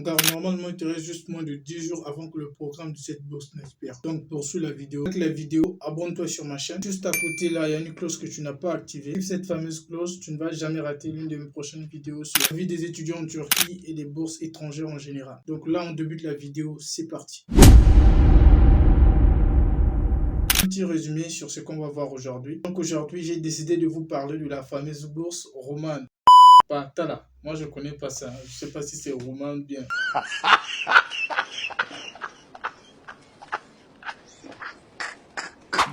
Car normalement, il te reste juste moins de 10 jours avant que le programme de cette bourse n'expire. Donc, poursuis la vidéo. Avec la vidéo, abonne-toi sur ma chaîne. Juste à côté, là, il y a une cloche que tu n'as pas activée. Avec cette fameuse cloche, tu ne vas jamais rater l'une de mes prochaines vidéos sur la vie des étudiants en Turquie et des bourses étrangères en général. Donc là, on débute la vidéo. C'est parti. Petit résumé sur ce qu'on va voir aujourd'hui. Donc aujourd'hui, j'ai décidé de vous parler de la fameuse bourse romane. Pas Tala. Moi, je connais pas ça. Je sais pas si c'est roman bien.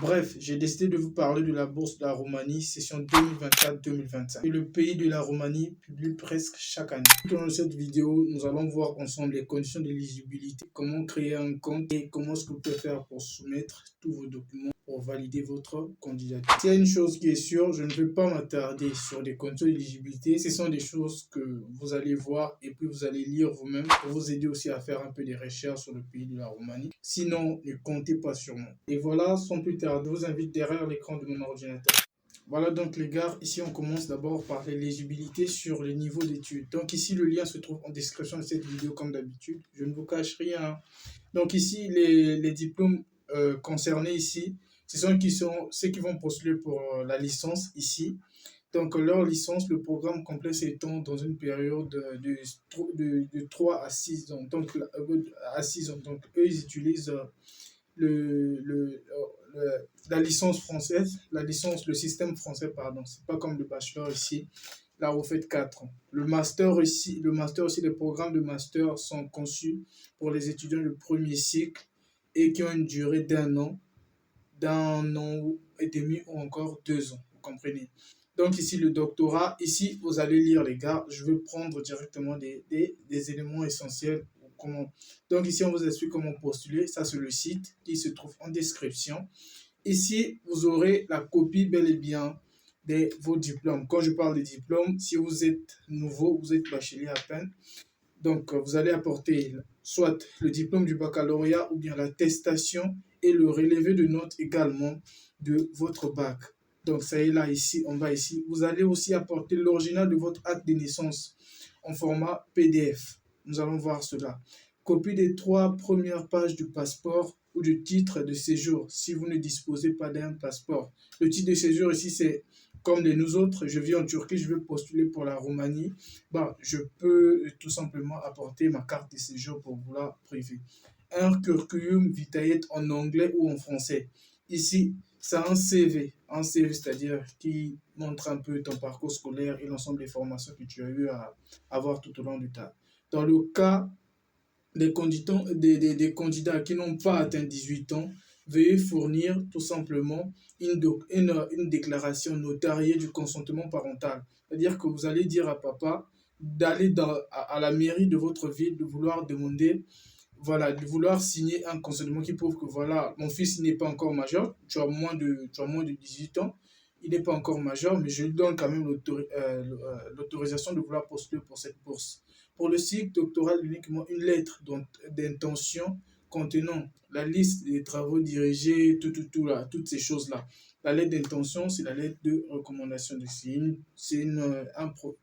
Bref, j'ai décidé de vous parler de la bourse de la Roumanie, session 2024-2025. Et le pays de la Roumanie publie presque chaque année. Dans cette vidéo, nous allons voir ensemble les conditions d'éligibilité, comment créer un compte et comment est-ce que vous pouvez faire pour soumettre tous vos documents pour valider votre candidature. S'il y a une chose qui est sûre, je ne vais pas m'attarder sur des conditions d'éligibilité. Ce sont des choses que vous allez voir et puis vous allez lire vous-même pour vous aider aussi à faire un peu des recherches sur le pays de la Roumanie. Sinon, ne comptez pas sur moi. Et voilà, sans plus tarder, je vous invite derrière l'écran de mon ordinateur. Voilà donc les gars, ici on commence d'abord par l'éligibilité sur les niveaux d'études. Donc ici le lien se trouve en description de cette vidéo comme d'habitude. Je ne vous cache rien. Donc ici les diplômes concernés ici, ce sont ceux qui vont postuler pour la licence ici. Donc leur licence, le programme complet s'étend dans une période de 3 à 6 ans. Donc à 6 ans. Donc eux ils utilisent la licence française, le système français, pardon. C'est pas comme le bachelor ici. Là, vous faites 4 ans. Le master aussi, les programmes de master sont conçus pour les étudiants de premier cycle et qui ont une durée d'un an et demi ou encore 2 ans. Vous comprenez? Donc ici, le doctorat, ici, vous allez lire les gars. Je vais prendre directement des éléments essentiels. Donc ici, on vous explique comment postuler. Ça, c'est le site qui se trouve en description. Ici, vous aurez la copie bel et bien de vos diplômes. Quand je parle des diplômes, si vous êtes nouveau, vous êtes bachelier à peine, donc vous allez apporter soit le diplôme du baccalauréat ou bien l'attestation et le relevé de notes également de votre bac. Donc ça est là, ici, on va ici. Vous allez aussi apporter l'original de votre acte de naissance en format PDF. Nous allons voir cela. Copie des 3 premières pages du passeport ou du titre de séjour si vous ne disposez pas d'un passeport. Le titre de séjour ici, c'est comme de nous autres. Je vis en Turquie, je veux postuler pour la Roumanie. Je peux tout simplement apporter ma carte de séjour pour vous la priver. Un curriculum vitae en anglais ou en français. Ici, c'est un CV, c'est-à-dire qui montre un peu ton parcours scolaire et l'ensemble des formations que tu as eu à avoir tout au long du temps. Dans le cas des candidats qui n'ont pas atteint 18 ans, veuillez fournir tout simplement une déclaration notariée du consentement parental. C'est-à-dire que vous allez dire à papa d'aller à la mairie de votre ville, de vouloir demander, voilà, de vouloir signer un consentement qui prouve que voilà, mon fils n'est pas encore majeur, tu as moins de 18 ans, il n'est pas encore majeur, mais je lui donne quand même l'autorisation de vouloir postuler pour cette bourse. Pour le cycle doctoral, uniquement une lettre d'intention contenant la liste des travaux dirigés, toutes ces choses-là. La lettre d'intention, c'est la lettre de recommandation de signe. C'est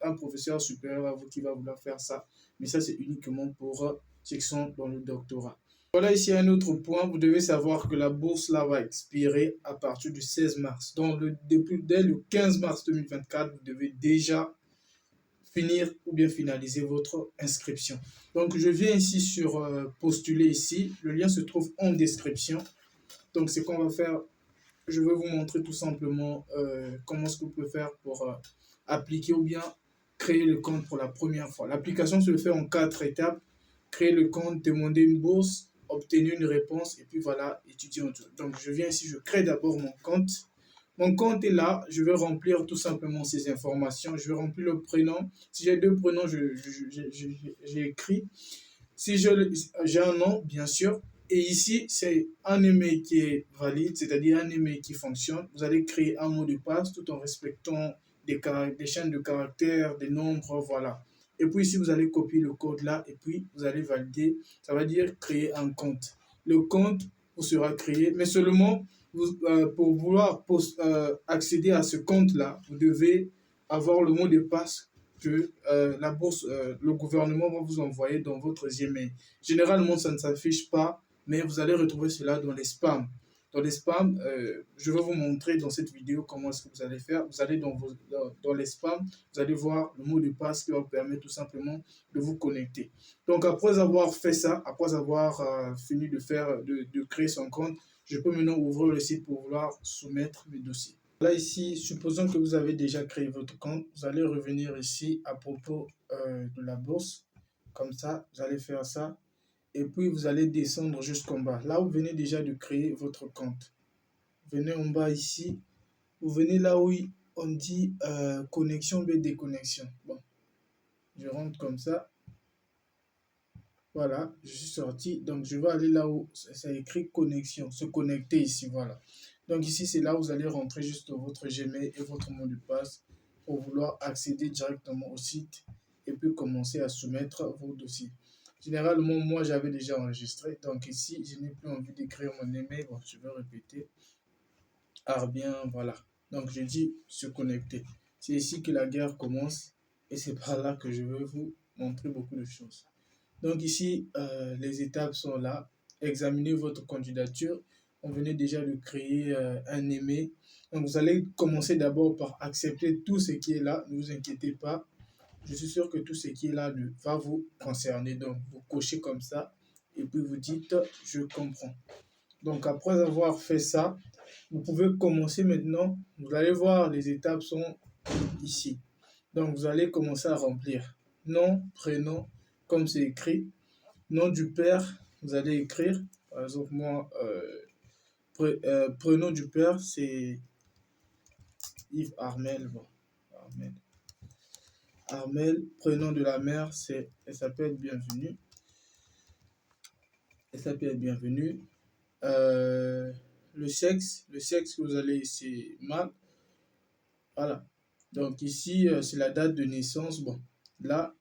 un professeur supérieur à vous qui va vouloir faire ça. Mais ça, c'est uniquement pour ceux qui sont dans le doctorat. Voilà ici un autre point. Vous devez savoir que la bourse là va expirer à partir du 16 mars. Donc, dès le 15 mars 2024, vous devez déjà finir ou bien finaliser votre inscription. Donc, je viens ici sur postuler ici. Le lien se trouve en description. Donc, ce qu'on va faire, je vais vous montrer tout simplement comment est-ce que vous pouvez faire pour appliquer ou bien créer le compte pour la première fois. L'application se fait en 4 étapes. Créer le compte, demander une bourse, obtenir une réponse et puis voilà, étudier en tout. Donc, je viens ici, je crée d'abord mon compte. Mon compte est là, je vais remplir tout simplement ces informations. Je vais remplir le prénom. Si j'ai 2 prénoms, j'ai écrit. Si j'ai un nom, bien sûr. Et ici, c'est un email qui est valide, c'est-à-dire un email qui fonctionne. Vous allez créer un mot de passe tout en respectant des chaînes de caractères, des nombres, voilà. Et puis ici, vous allez copier le code là et puis vous allez valider. Ça va dire créer un compte. Le compte vous sera créé, mais seulement pour vouloir accéder à ce compte-là, vous devez avoir le mot de passe que la bourse, le gouvernement va vous envoyer dans votre Gmail. Généralement, ça ne s'affiche pas, mais vous allez retrouver cela dans les spams. Dans les spams, je vais vous montrer dans cette vidéo comment est-ce que vous allez faire. Vous allez dans les spams, vous allez voir le mot de passe qui va vous permettre tout simplement de vous connecter. Donc, après avoir fait ça, après avoir fini de créer son compte, je peux maintenant ouvrir le site pour vouloir soumettre mes dossiers. Là, ici, supposons que vous avez déjà créé votre compte. Vous allez revenir ici à propos de la bourse. Comme ça, vous allez faire ça. Et puis, vous allez descendre jusqu'en bas. Là, vous venez déjà de créer votre compte. Venez en bas ici. Vous venez là où on dit connexion ou déconnexion. Bon, je rentre comme ça. Voilà, je suis sorti. Donc, je vais aller là où ça écrit connexion, se connecter ici. Voilà. Donc, ici, c'est là où vous allez rentrer juste votre Gmail et votre mot de passe pour vouloir accéder directement au site et puis commencer à soumettre vos dossiers. Généralement, moi, j'avais déjà enregistré. Donc, ici, je n'ai plus envie d'écrire mon email. Bon, je vais répéter. Ah, bien, voilà. Donc, je dis se connecter. C'est ici que la guerre commence et c'est par là que je vais vous montrer beaucoup de choses. Donc ici, les étapes sont là. Examinez votre candidature. On venait déjà de créer un email. Donc vous allez commencer d'abord par accepter tout ce qui est là. Ne vous inquiétez pas. Je suis sûr que tout ce qui est là va vous concerner. Donc vous cochez comme ça et puis vous dites je comprends. Donc après avoir fait ça, vous pouvez commencer maintenant. Vous allez voir, les étapes sont ici. Donc vous allez commencer à remplir nom, prénom, comme c'est écrit. Nom du père, vous allez écrire. Par exemple, moi, prénom du père, c'est Yves Armel. Bon, Armel. Armel. Prénom de la mère, elle s'appelle Bienvenue. Elle s'appelle Bienvenue. Le sexe que vous allez, c'est mâle. Voilà. Donc ici, c'est la date de naissance. Bon, là,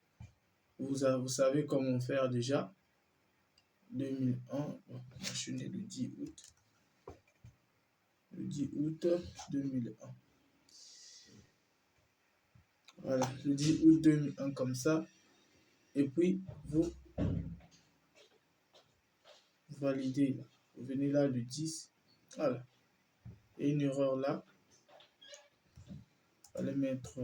vous savez comment faire déjà. 2001. Bon, je suis né le 10 août. Le 10 août 2001. Voilà, le 10 août 2001 comme ça. Et puis, vous validez. Là. Vous venez là le 10. Voilà. Et une erreur là. Vous allez mettre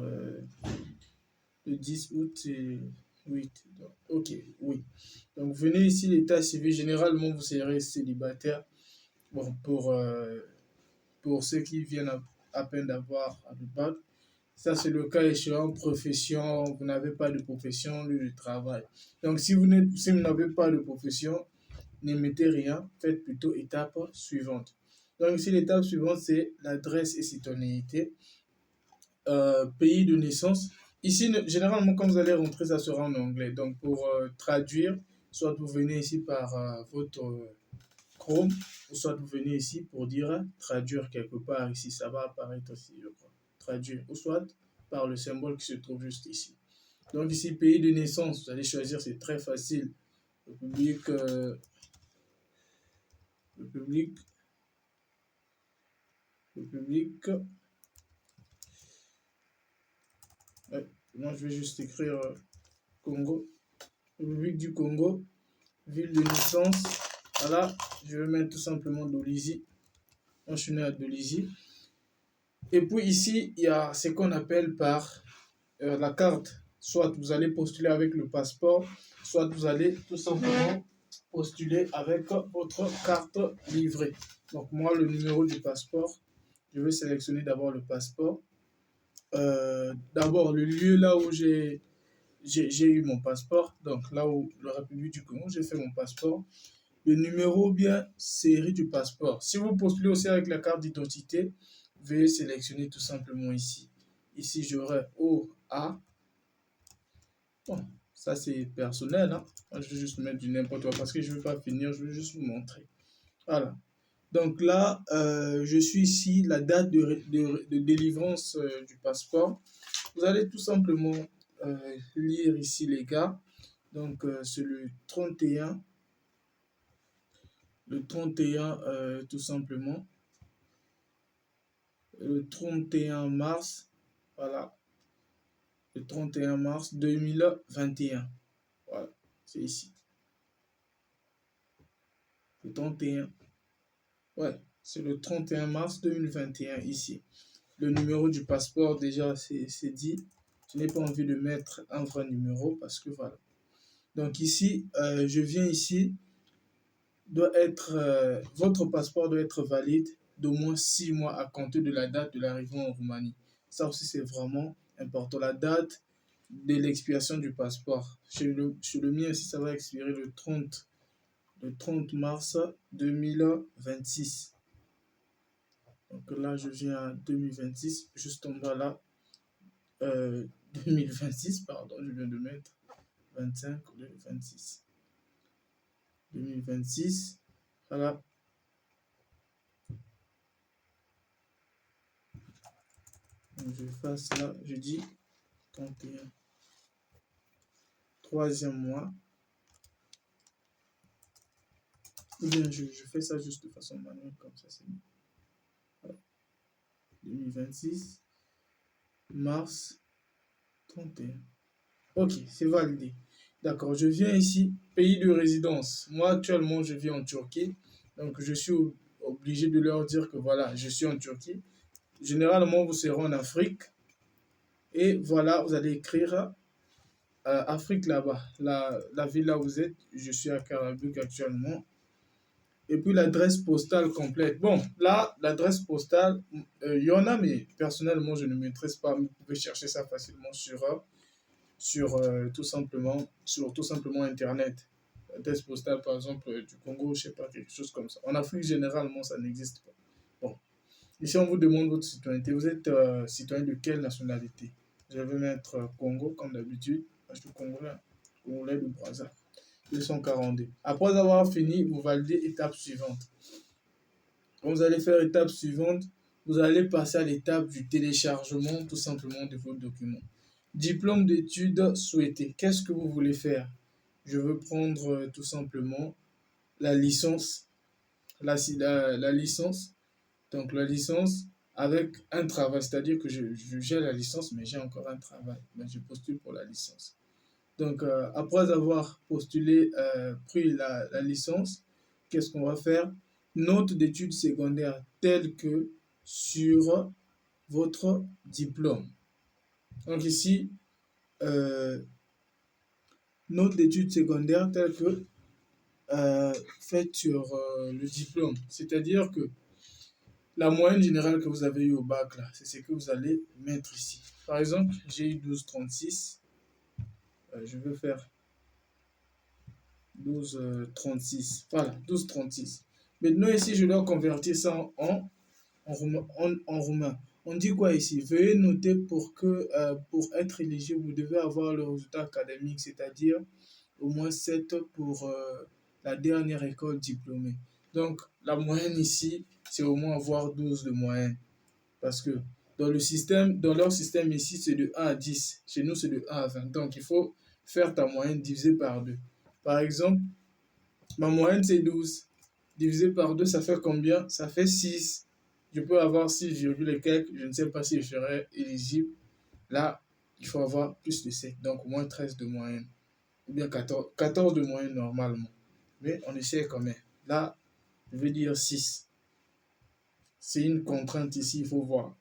le 10 août, c'est 8. Donc, ok, oui. Donc, venez ici, l'état civil. Généralement, vous serez célibataire. Bon, pour ceux qui viennent à peine d'avoir le bac. Ça, c'est le cas échéant, profession, vous n'avez pas de profession, lieu de travail. Donc, si vous n'avez pas de profession, n'émettez rien, faites plutôt étape suivante. Donc, ici, l'étape suivante, c'est l'adresse et citoyenneté, pays de naissance. Ici, généralement, quand vous allez rentrer, ça sera en anglais. Donc, pour traduire, soit vous venez ici par votre Chrome, ou soit vous venez ici pour dire traduire quelque part ici. Ça va apparaître aussi, je crois. Traduire, ou soit par le symbole qui se trouve juste ici. Donc ici, pays de naissance, vous allez choisir, c'est très facile. République, République, République. Ouais, moi, je vais juste écrire Congo. République du Congo. Ville de naissance. Voilà, je vais mettre tout simplement Dolisie. Moi, je suis né à Dolisie. Et puis ici, il y a ce qu'on appelle par la carte. Soit vous allez postuler avec le passeport, soit vous allez tout simplement postuler avec votre carte livrée. Donc moi, le numéro du passeport, je vais sélectionner d'abord le passeport. D'abord, le lieu là où j'ai eu mon passeport, donc là où la République du Congo, j'ai fait mon passeport. Le numéro ou bien série du passeport. Si vous postulez aussi avec la carte d'identité, veuillez sélectionner tout simplement ici. Ici, j'aurai OA. Bon, ça c'est personnel. Hein. Moi, je vais juste mettre du n'importe quoi parce que je ne veux pas finir, je veux juste vous montrer. Voilà. Donc là, je suis ici, la date de délivrance du passeport. Vous allez tout simplement lire ici les gars. Donc c'est le 31. Le 31, tout simplement. Le 31 mars. Voilà. Le 31 mars 2021. Voilà, c'est ici. Le 31. Ouais, c'est le 31 mars 2021 ici. Le numéro du passeport, déjà, c'est dit. Je n'ai pas envie de mettre un vrai numéro parce que voilà. Donc ici, je viens ici, votre passeport doit être valide d'au moins 6 mois à compter de la date de l'arrivée en Roumanie. Ça aussi, c'est vraiment important. La date de l'expiration du passeport. Chez le mien aussi, ça va expirer le 30 mars 2026. Donc là, je viens à 2026, juste en bas là, 2026, pardon, je viens de mettre 25 au lieu de 26. 2026, voilà. Donc je fasse là, je dis 31, troisième mois. Ou bien je fais ça juste de façon manuelle, comme ça c'est mieux. Voilà. 2026, mars 31. Ok, c'est validé. D'accord, je viens ici, pays de résidence. Moi, actuellement, je vis en Turquie. Donc, je suis obligé de leur dire que voilà, je suis en Turquie. Généralement, vous serez en Afrique. Et voilà, vous allez écrire Afrique là-bas. La ville là où vous êtes, je suis à Karabuk actuellement. Et puis l'adresse postale complète. Bon, là, l'adresse postale, il y en a, mais personnellement, je ne maîtrise pas. Vous pouvez chercher ça facilement sur tout simplement Internet. L'adresse postale, par exemple, du Congo, je sais pas, quelque chose comme ça. En Afrique, généralement, ça n'existe pas. Bon, ici, on vous demande votre citoyenneté. Vous êtes citoyen de quelle nationalité? Je vais mettre Congo, comme d'habitude. Je suis congolais, congolais de Brazza. 242. Après avoir fini, vous validez étape suivante. Quand vous allez faire étape suivante, vous allez passer à l'étape du téléchargement tout simplement de vos documents. Diplôme d'études souhaité. Qu'est-ce que vous voulez faire? Je veux prendre tout simplement la licence. La licence. Donc la licence avec un travail. C'est-à-dire que j'ai la licence, mais j'ai encore un travail. Mais je postule pour la licence. Donc, après avoir postulé, pris la licence, qu'est-ce qu'on va faire? Note d'études secondaires telles que sur votre diplôme. Donc ici, euh, note d'études secondaires telles que faites sur le diplôme. C'est-à-dire que la moyenne générale que vous avez eu au bac, là, c'est ce que vous allez mettre ici. Par exemple, j'ai eu 12,36. Je veux faire 12,36. Voilà, 12,36. Maintenant, ici, je dois convertir ça en roumain. On dit quoi ici? Veuillez noter pour être éligible, vous devez avoir le résultat académique, c'est-à-dire au moins 7 pour la dernière école diplômée. Donc, la moyenne ici, c'est au moins avoir 12 de moyenne. Parce que dans leur système ici, c'est de 1 à 10. Chez nous, c'est de 1 à 20. Donc, il faut faire ta moyenne divisée par 2. Par exemple, ma moyenne, c'est 12. Divisé par 2, ça fait combien? Ça fait 6. Je peux avoir 6, et quelques. Je ne sais pas si je serai éligible. Là, il faut avoir plus de 7. Donc, au moins 13 de moyenne. Ou bien 14 de moyenne normalement. Mais on essaie quand même. Là, je vais dire 6. C'est une contrainte ici, il faut voir.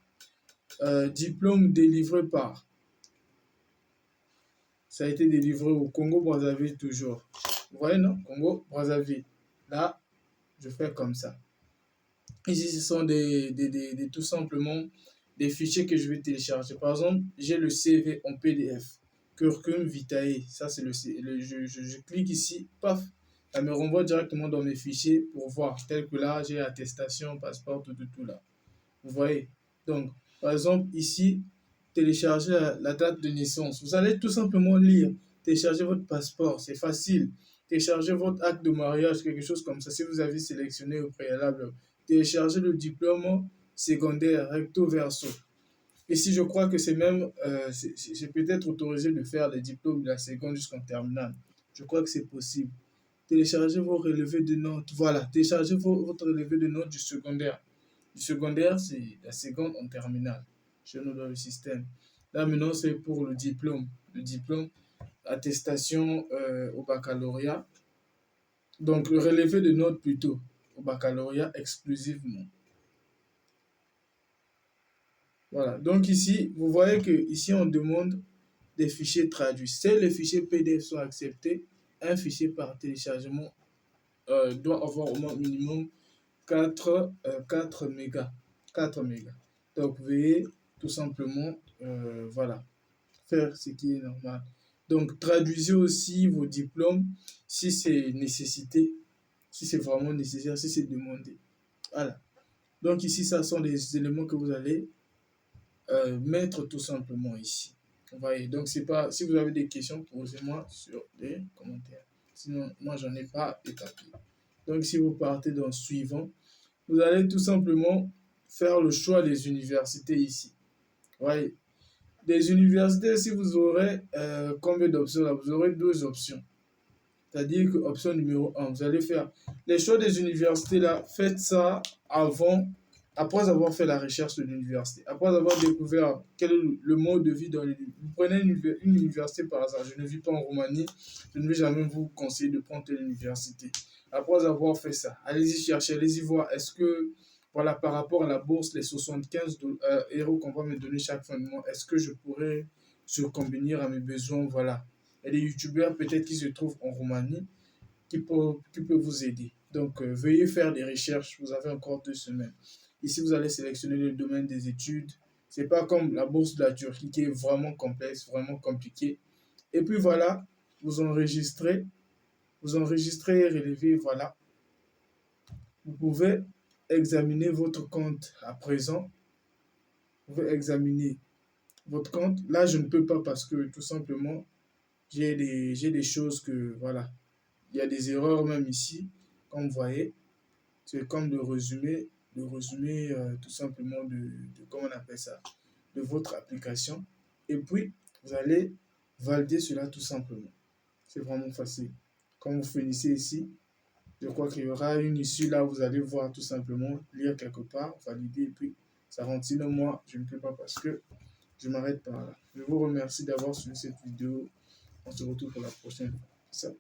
Diplôme délivré par. Ça a été délivré au Congo-Brazzaville toujours. Vous voyez, non? Congo-Brazzaville. Là, je fais comme ça. Ici, ce sont tout simplement des fichiers que je vais télécharger. Par exemple, j'ai le CV en PDF. Curriculum vitae. Ça, c'est je clique ici. Paf. Ça me renvoie directement dans mes fichiers pour voir. Tel que là, j'ai attestation, passeport, tout là. Vous voyez? Donc, par exemple, ici, télécharger la date de naissance. Vous allez tout simplement lire. Télécharger votre passeport. C'est facile. Télécharger votre acte de mariage, quelque chose comme ça, si vous avez sélectionné au préalable. Télécharger le diplôme secondaire recto verso. Et si je crois que c'est même, c'est peut-être autorisé de faire les diplômes de la seconde jusqu'en terminale. Je crois que c'est possible. Téléchargez vos relevés de notes. Voilà, téléchargez votre relevé de notes du secondaire. Du secondaire, c'est la seconde en terminale, chez nous dans le système. Là, maintenant, c'est pour le diplôme. Le diplôme, attestation au baccalauréat. Donc, le relevé de notes plutôt au baccalauréat exclusivement. Voilà. Donc, ici, vous voyez que ici on demande des fichiers traduits. Si les fichiers PDF sont acceptés, un fichier par téléchargement doit avoir au moins minimum 4 mégas. 4 mégas. Donc, veuillez tout simplement, voilà, faire ce qui est normal. Donc, traduisez aussi vos diplômes si c'est nécessité, si c'est vraiment nécessaire, si c'est demandé. Voilà. Donc, ici, ça sont les éléments que vous allez mettre tout simplement ici. Vous voyez, donc c'est pas, si vous avez des questions, posez-moi sur les commentaires. Sinon, moi, j'en ai pas de papier. Donc, si vous partez dans le suivant, vous allez tout simplement faire le choix des universités ici. Vous voyez, des universités, si vous aurez combien d'options là? Vous aurez 2 options. C'est-à-dire que option numéro 1, vous allez faire les choix des universités là, faites ça avant, après avoir fait la recherche de l'université, après avoir découvert quel est le mode de vie dans l'université. Vous prenez une université par hasard, je ne vis pas en Roumanie, je ne vais jamais vous conseiller de prendre telle université. Après avoir fait ça, allez-y chercher, allez-y voir, est-ce que, voilà, par rapport à la bourse, les 75 euros qu'on va me donner chaque fin de mois, est-ce que je pourrais surcombiner à mes besoins, voilà. Il y a des youtubeurs peut-être qui se trouvent en Roumanie qui peuvent vous aider. Donc, veuillez faire des recherches. Vous avez encore 2 semaines. Ici, vous allez sélectionner le domaine des études. Ce n'est pas comme la bourse de la Turquie qui est vraiment complexe, vraiment compliqué. Et puis voilà, vous enregistrez et relevez, voilà. Vous pouvez examiner votre compte à présent. Vous pouvez examiner votre compte. Là, je ne peux pas parce que tout simplement, j'ai des choses que, voilà, il y a des erreurs même ici, comme vous voyez. C'est comme le résumé tout simplement comment on appelle ça, de votre application. Et puis, vous allez valider cela tout simplement. C'est vraiment facile. Quand vous finissez ici, je crois qu'il y aura une issue là, vous allez voir tout simplement, lire quelque part, valider, et puis ça rentre. Sinon, moi, je ne peux pas parce que je m'arrête par là. Je vous remercie d'avoir suivi cette vidéo. On se retrouve pour la prochaine fois.